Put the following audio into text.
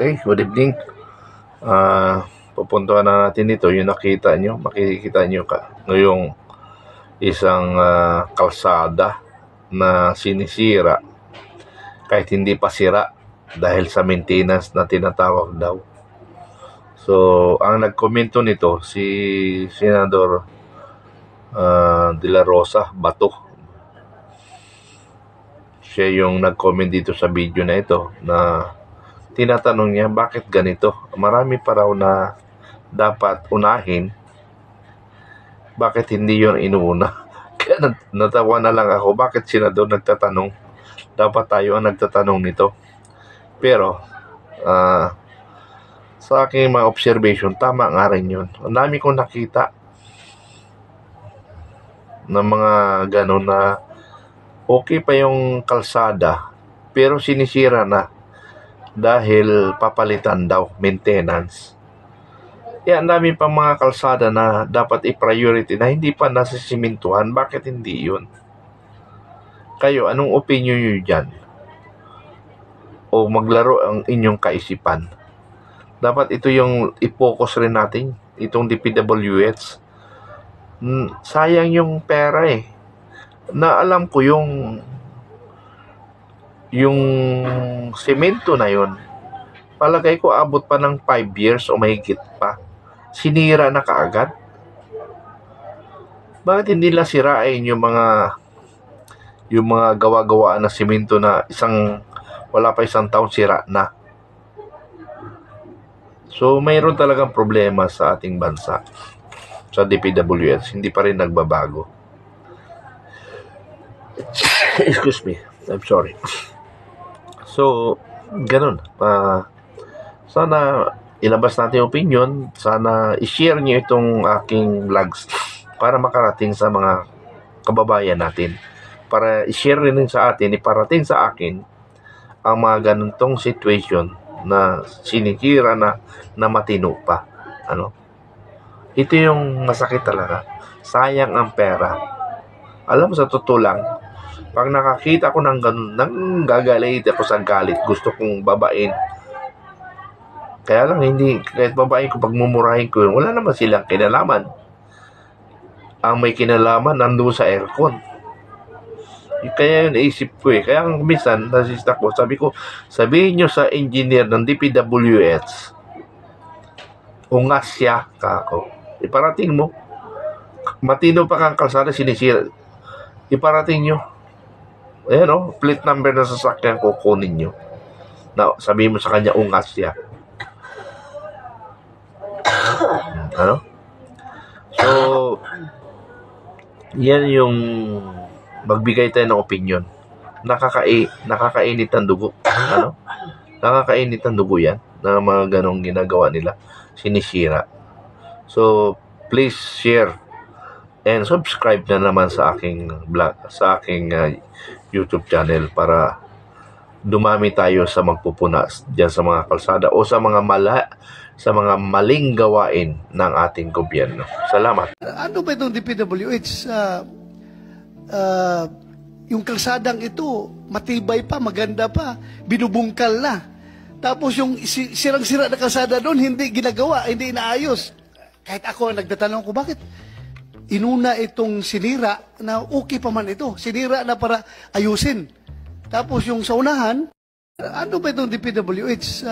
Okay, good evening. Pupuntuhan na natin ito. Yung makikita nyo ngayong isang kalsada na sinisira kahit hindi pa sira dahil sa maintenance na tinatawag daw. So, ang nagkomento nito si Senador De La Rosa Bato. Siya yung nag-comment dito sa video na ito na tinatanong niya bakit ganito. Marami pa raw na dapat unahin. Bakit hindi yun inuuna? Kaya natawa na lang ako. Bakit senador nagtatanong? Dapat tayo ang nagtatanong nito. Pero sa aking mga observation, tama nga rin yun. Ang dami kong nakita ng mga gano'n na okay pa yung kalsada pero sinisira na dahil papalitan daw, maintenance. Ang dami pa mga kalsada na dapat i-priority na hindi pa nasisimintuhan. Bakit hindi yun? Kayo, anong opinion nyo dyan? O maglaro ang inyong kaisipan? Dapat ito yung i-focus rin natin, itong DPWH. Sayang yung pera na alam ko yung semento na yun, palagay ko abot pa ng 5 years o mahigit pa. Sinira na kaagad. Bakit hindi nila sirain yung mga gawa-gawaan na semento na wala pa isang taon sira na? So mayroon talagang problema sa ating bansa, sa DPWH, hindi pa rin nagbabago. Excuse me, I'm sorry. So, ganun. Sana ilabas natin yung opinion. Sana i-share nyo itong aking vlogs para makarating sa mga kababayan natin. Para i-share rin sa atin, iparating sa akin ang mga ganitong situation na sinikira na matino pa. Ito yung masakit talaga. Sayang ang pera. Alam mo, sa totoo lang, pag nakakita ko ng ganun, gagalit ako sa galit. Gusto kong babain. Kaya lang, kahit babain ko, pagmumurahin ko yun, wala naman silang kinalaman. Ang may kinalaman, nandun sa aircon. Kaya yun, naisip ko Kaya minsan, nasista ko, sabihin nyo sa engineer ng DPWH, ungas siya, kako. Iparating mo. Matino pa kang kalsada, sinisira. Iparating nyo. Plate number na sasakyan kukunin nyo. Sabihin mo sa kanya, ungas siya. So, yan yung magbigay tayo ng opinion. Nakakainit ang dugo. Nakakainit ang dugo yan na mga ganong ginagawa nila. Sinisira. So, please share and subscribe na naman sa aking vlog, sa aking YouTube channel para dumami tayo sa magpupuna diyan sa mga kalsada o sa mga maling gawain ng ating gobyerno. Salamat. Ano ba itong DPWH? Yung kalsadang ito, matibay pa, maganda pa, binubungkal na. Tapos yung sirang-sira na kalsada doon, hindi ginagawa, hindi inaayos. Kahit ako ang nagtatanong ko, bakit inuna itong sinira na okay pa man ito? Sinira na para ayusin. Tapos yung sa unahan, ano ba itong DPWH?